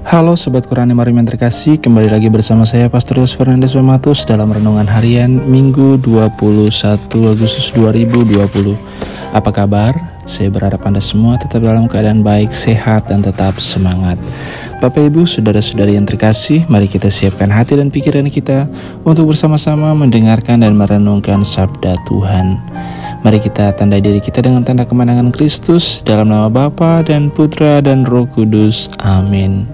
Halo Sobat Quran yang Mariman terkasih, kembali lagi bersama saya Pastor Yos Fernandes Wematus dalam Renungan Harian Minggu 21 Agustus 2020. Apa kabar? Saya berharap Anda semua tetap dalam keadaan baik, sehat, dan tetap semangat. Bapak Ibu, Saudara-saudari yang terkasih, mari kita siapkan hati dan pikiran kita untuk bersama-sama mendengarkan dan merenungkan sabda Tuhan. Mari kita tandai diri kita dengan tanda kemenangan Kristus dalam nama Bapa dan Putra dan Roh Kudus. Amin.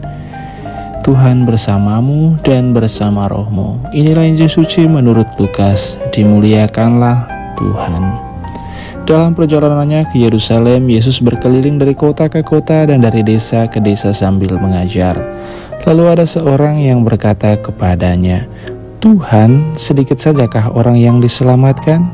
Tuhan bersamamu dan bersama rohmu. Inilah Injil suci menurut Lukas. Dimuliakanlah Tuhan. Dalam perjalanannya ke Yerusalem, Yesus berkeliling dari kota ke kota dan dari desa ke desa sambil mengajar. Lalu ada seorang yang berkata kepadanya, "Tuhan, sedikit sajakah orang yang diselamatkan?"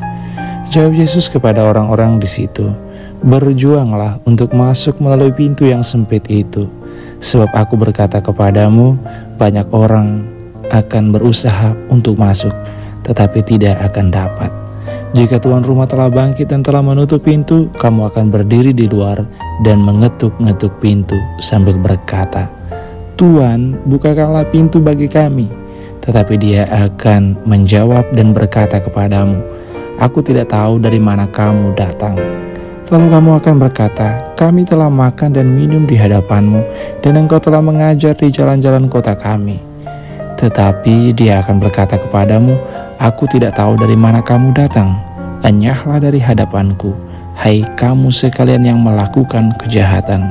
Jawab Yesus kepada orang-orang di situ, "Berjuanglah untuk masuk melalui pintu yang sempit itu. Sebab aku berkata kepadamu, banyak orang akan berusaha untuk masuk, tetapi tidak akan dapat. Jika tuan rumah telah bangkit dan telah menutup pintu, kamu akan berdiri di luar dan mengetuk-ngetuk pintu sambil berkata, 'Tuan, bukakanlah pintu bagi kami.' Tetapi dia akan menjawab dan berkata kepadamu, 'Aku tidak tahu dari mana kamu datang.' Lalu kamu akan berkata, 'Kami telah makan dan minum di hadapanmu, dan engkau telah mengajar di jalan-jalan kota kami.' Tetapi dia akan berkata kepadamu, 'Aku tidak tahu dari mana kamu datang. Enyahlah dari hadapanku, hai kamu sekalian yang melakukan kejahatan.'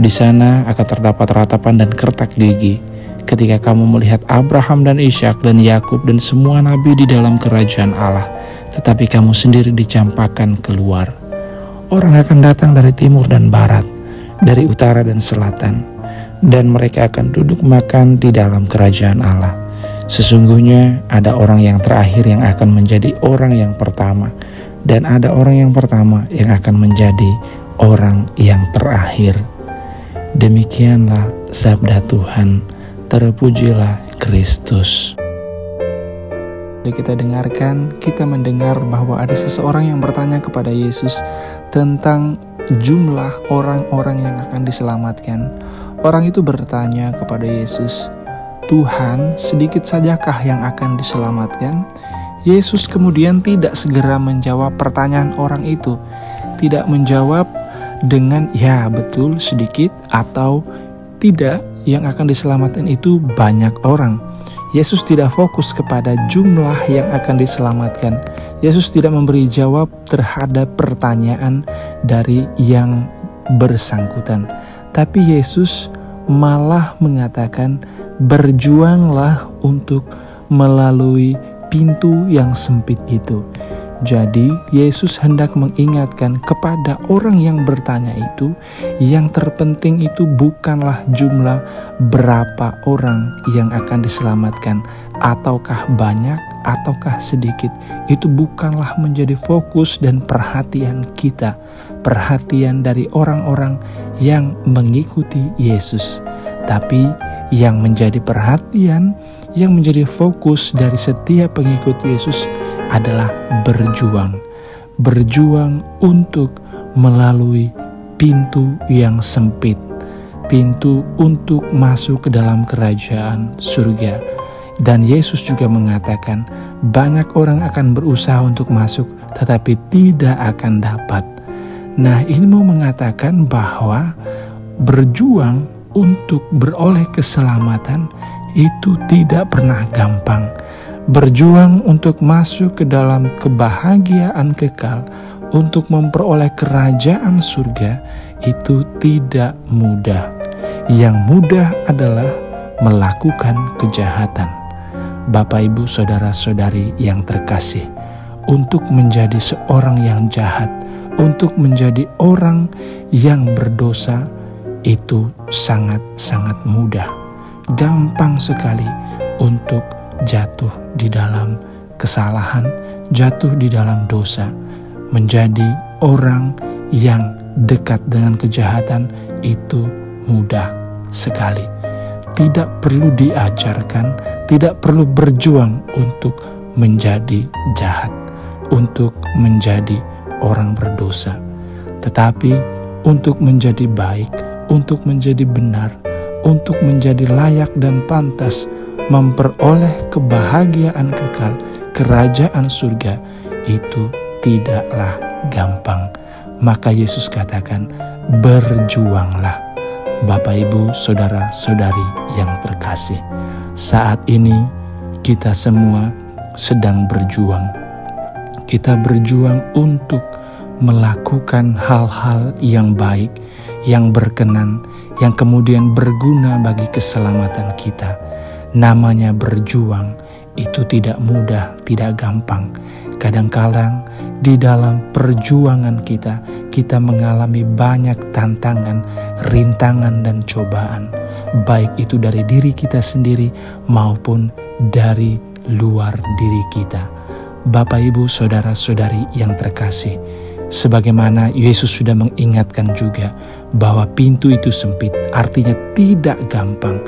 Di sana akan terdapat ratapan dan kertak gigi, ketika kamu melihat Abraham dan Ishak dan Yakub dan semua nabi di dalam kerajaan Allah, tetapi kamu sendiri dicampakkan keluar. Orang akan datang dari timur dan barat, dari utara dan selatan, dan mereka akan duduk makan di dalam kerajaan Allah. Sesungguhnya ada orang yang terakhir yang akan menjadi orang yang pertama, dan ada orang yang pertama yang akan menjadi orang yang terakhir." Demikianlah sabda Tuhan. Terpujilah Kristus. Kita dengarkan, kita mendengar bahwa ada seseorang yang bertanya kepada Yesus tentang jumlah orang-orang yang akan diselamatkan. Orang itu bertanya kepada Yesus, "Tuhan, sedikit sajakah yang akan diselamatkan?" Yesus kemudian tidak segera menjawab pertanyaan orang itu. Tidak menjawab dengan "ya betul sedikit" atau "tidak, yang akan diselamatkan itu banyak orang." Yesus tidak fokus kepada jumlah yang akan diselamatkan. Yesus tidak memberi jawab terhadap pertanyaan dari yang bersangkutan. Tapi Yesus malah mengatakan, "Berjuanglah untuk melalui pintu yang sempit itu." Jadi Yesus hendak mengingatkan kepada orang yang bertanya itu, yang terpenting itu bukanlah jumlah berapa orang yang akan diselamatkan, ataukah banyak ataukah sedikit. Itu bukanlah menjadi fokus dan perhatian kita, perhatian dari orang-orang yang mengikuti Yesus. Tapi yang menjadi perhatian, yang menjadi fokus dari setiap pengikut Yesus adalah berjuang untuk melalui pintu yang sempit, pintu untuk masuk ke dalam kerajaan surga. Dan Yesus juga mengatakan, banyak orang akan berusaha untuk masuk, tetapi tidak akan dapat. Nah, ini mau mengatakan bahwa berjuang untuk beroleh keselamatan itu tidak pernah gampang. Berjuang untuk masuk ke dalam kebahagiaan kekal, untuk memperoleh kerajaan surga, itu tidak mudah. Yang mudah adalah melakukan kejahatan. Bapak, Ibu, Saudara-saudari yang terkasih, untuk menjadi seorang yang jahat, untuk menjadi orang yang berdosa, itu sangat-sangat mudah. Gampang sekali untuk jatuh di dalam kesalahan, jatuh di dalam dosa. Menjadi orang yang dekat dengan kejahatan itu mudah sekali. Tidak perlu diajarkan, tidak perlu berjuang untuk menjadi jahat, untuk menjadi orang berdosa. Tetapi untuk menjadi baik, untuk menjadi benar, untuk menjadi layak dan pantas memperoleh kebahagiaan kekal kerajaan surga itu tidaklah gampang. Maka Yesus katakan, berjuanglah. Bapak, Ibu, saudara-saudari yang terkasih, saat ini kita semua sedang berjuang. Kita berjuang untuk melakukan hal-hal yang baik, yang berkenan, yang kemudian berguna bagi keselamatan kita. Namanya berjuang itu tidak mudah, tidak gampang. Kadang-kadang di dalam perjuangan kita mengalami banyak tantangan, rintangan dan cobaan, baik itu dari diri kita sendiri maupun dari luar diri kita. Bapak, Ibu, saudara-saudari yang terkasih, sebagaimana Yesus sudah mengingatkan juga bahwa pintu itu sempit, artinya tidak gampang.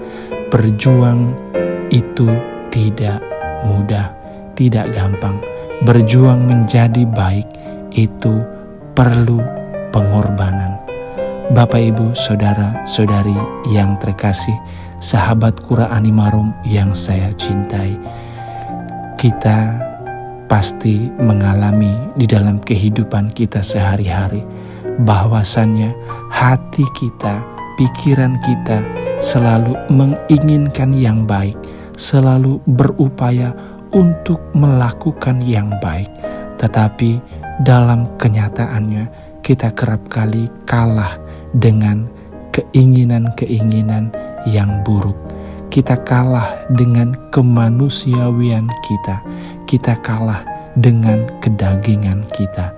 Berjuang itu tidak mudah, tidak gampang. Berjuang menjadi baik itu perlu pengorbanan. Bapak, Ibu, saudara-saudari yang terkasih, sahabat Qura Animarum yang saya cintai, kita pasti mengalami di dalam kehidupan kita sehari-hari bahwasannya hati kita, pikiran kita selalu menginginkan yang baik, selalu berupaya untuk melakukan yang baik. Tetapi dalam kenyataannya kita kerap kali kalah dengan keinginan-keinginan yang buruk. Kita kalah dengan kemanusiawian kita. Kita kalah dengan kedagingan kita.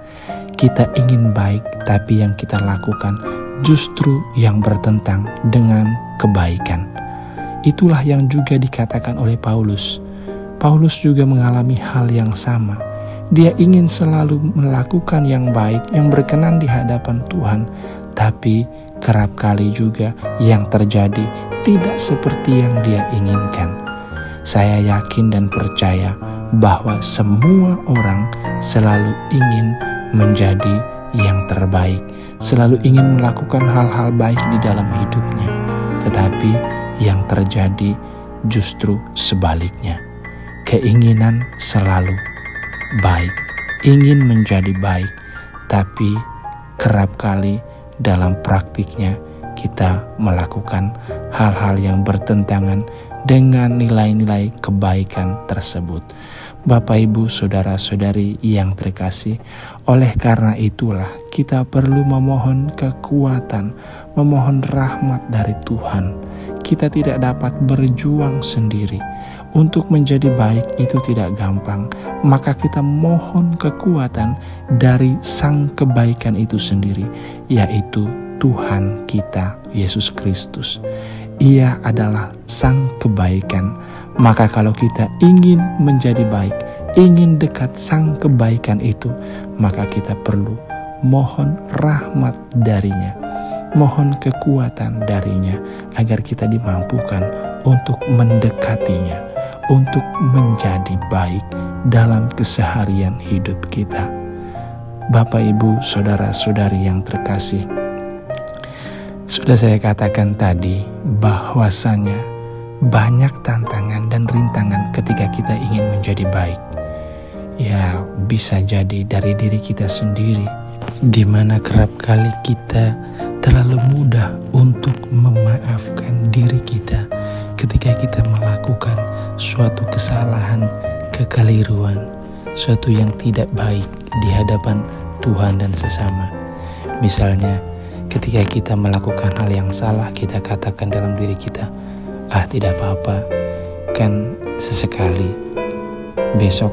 Kita ingin baik, tapi yang kita lakukan justru yang bertentang dengan kebaikan. Itulah yang juga dikatakan oleh Paulus. Paulus juga mengalami hal yang sama. Dia ingin selalu melakukan yang baik, yang berkenan di hadapan Tuhan, tapi kerap kali juga yang terjadi tidak seperti yang dia inginkan. Saya yakin dan percaya bahwa semua orang selalu ingin menjadi yang terbaik, selalu ingin melakukan hal-hal baik di dalam hidupnya. Tetapi yang terjadi justru sebaliknya. Keinginan selalu baik, ingin menjadi baik, tapi kerap kali dalam praktiknya kita melakukan hal-hal yang bertentangan dengan nilai-nilai kebaikan tersebut. Bapak, Ibu, saudara-saudari yang terkasih, oleh karena itulah kita perlu memohon kekuatan, memohon rahmat dari Tuhan. Kita tidak dapat berjuang sendiri. Untuk menjadi baik itu tidak gampang, maka kita mohon kekuatan dari Sang Kebaikan itu sendiri, yaitu Tuhan kita, Yesus Kristus. Ia adalah Sang Kebaikan. Maka kalau kita ingin menjadi baik, ingin dekat Sang Kebaikan itu, maka kita perlu mohon rahmat darinya, mohon kekuatan darinya, agar kita dimampukan untuk mendekatinya, untuk menjadi baik dalam keseharian hidup kita. Bapak, Ibu, saudara-saudari yang terkasih, sudah saya katakan tadi bahwasanya banyak tantangan dan rintangan ketika kita ingin menjadi baik. Ya, bisa jadi dari diri kita sendiri, di mana kerap kali kita terlalu mudah untuk memaafkan diri kita ketika kita melakukan suatu kesalahan, kekeliruan, suatu yang tidak baik di hadapan Tuhan dan sesama. Misalnya, ketika kita melakukan hal yang salah, kita katakan dalam diri kita, tidak apa-apa, kan sesekali, besok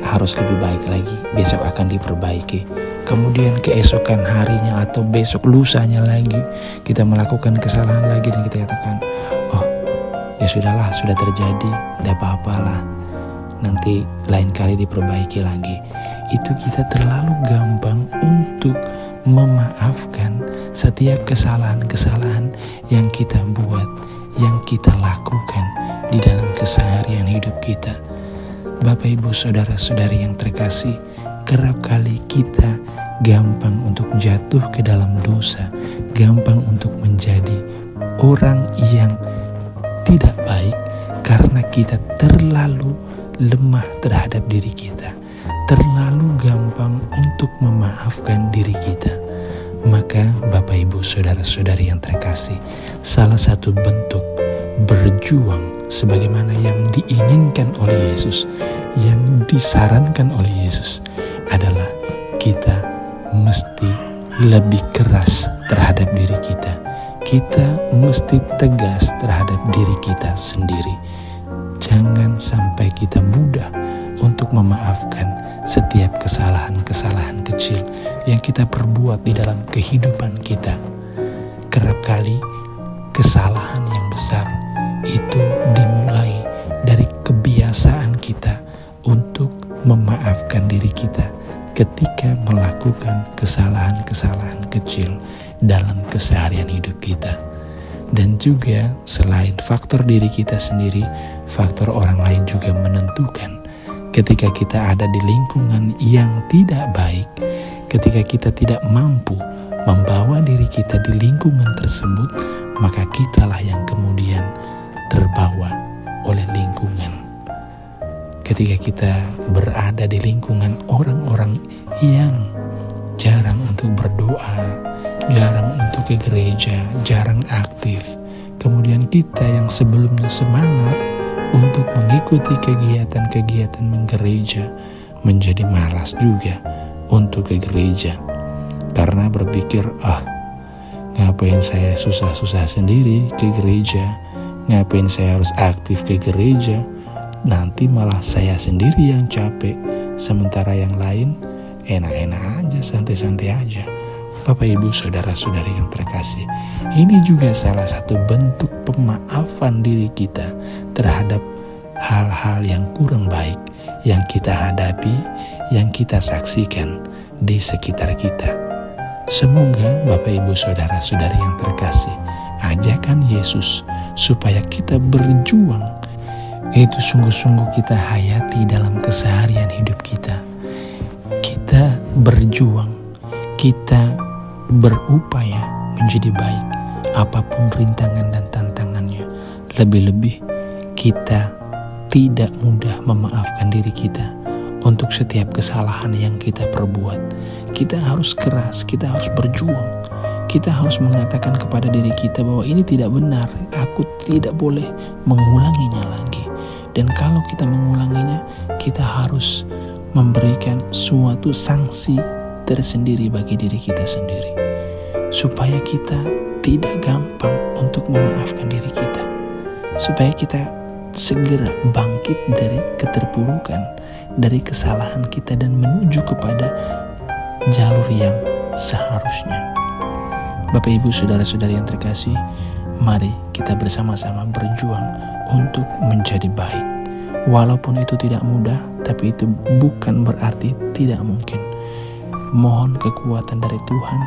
harus lebih baik lagi, besok akan diperbaiki. Kemudian keesokan harinya atau besok lusanya lagi, kita melakukan kesalahan lagi dan kita katakan, ya sudahlah, sudah terjadi, tidak apa-apalah, nanti lain kali diperbaiki lagi. Itu kita terlalu gampang untuk memaafkan setiap kesalahan-kesalahan yang kita buat, yang kita lakukan di dalam keseharian hidup kita. Bapak, Ibu, saudara-saudari yang terkasih, kerap kali kita gampang untuk jatuh ke dalam dosa, gampang untuk menjadi orang yang tidak baik karena kita terlalu lemah terhadap diri kita, terlalu gampang untuk memaafkan diri kita. Maka Bapak Ibu saudara-saudari yang terkasih, salah satu bentuk berjuang sebagaimana yang diinginkan oleh Yesus, yang disarankan oleh Yesus adalah kita mesti lebih keras terhadap diri kita. Kita mesti tegas terhadap diri kita sendiri. Jangan sampai kita mudah untuk memaafkan setiap kesalahan-kesalahan kecil yang kita perbuat di dalam kehidupan kita. Kerap kali kesalahan yang besar itu dimulai dari kebiasaan kita untuk memaafkan diri kita ketika melakukan kesalahan-kesalahan kecil dalam keseharian hidup kita. Dan juga selain faktor diri kita sendiri, faktor orang lain juga menentukan. Ketika kita ada di lingkungan yang tidak baik, ketika kita tidak mampu membawa diri kita di lingkungan tersebut, maka kitalah yang kemudian terbawa oleh lingkungan. Ketika kita berada di lingkungan orang-orang yang jarang untuk berdoa, jarang untuk ke gereja, jarang aktif, kemudian kita yang sebelumnya semangat untuk mengikuti kegiatan-kegiatan menggereja menjadi malas juga untuk ke gereja karena berpikir, ngapain saya susah-susah sendiri ke gereja, ngapain saya harus aktif ke gereja, nanti malah saya sendiri yang capek, sementara yang lain enak-enak aja, santai-santai aja. Bapak Ibu saudara-saudari yang terkasih, ini juga salah satu bentuk pemaafan diri kita terhadap hal-hal yang kurang baik yang kita hadapi, yang kita saksikan di sekitar kita. Semoga Bapak Ibu saudara-saudari yang terkasih, ajakan Yesus supaya kita berjuang itu sungguh-sungguh kita hayati dalam keseharian hidup kita. Kita berjuang, kita berupaya menjadi baik apapun rintangan dan tantangannya. Lebih-lebih kita tidak mudah memaafkan diri kita untuk setiap kesalahan yang kita perbuat. Kita harus keras, kita harus berjuang. Kita harus mengatakan kepada diri kita bahwa ini tidak benar, aku tidak boleh mengulanginya lagi. Dan kalau kita mengulanginya, kita harus memberikan suatu sanksi tersendiri bagi diri kita sendiri, supaya kita tidak gampang untuk memaafkan diri kita, supaya kita segera bangkit dari keterpurukan, dari kesalahan kita dan menuju kepada jalur yang seharusnya. Bapak Ibu saudara-saudari yang terkasih, mari kita bersama-sama berjuang untuk menjadi baik. Walaupun itu tidak mudah, tapi itu bukan berarti tidak mungkin. Mohon kekuatan dari Tuhan,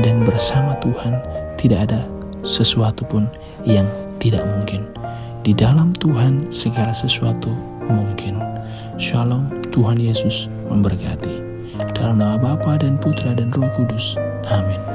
dan bersama Tuhan tidak ada sesuatu pun yang tidak mungkin. Di dalam Tuhan segala sesuatu mungkin. Shalom, Tuhan Yesus memberkati. Dalam nama Bapa dan Putra dan Roh Kudus. Amin.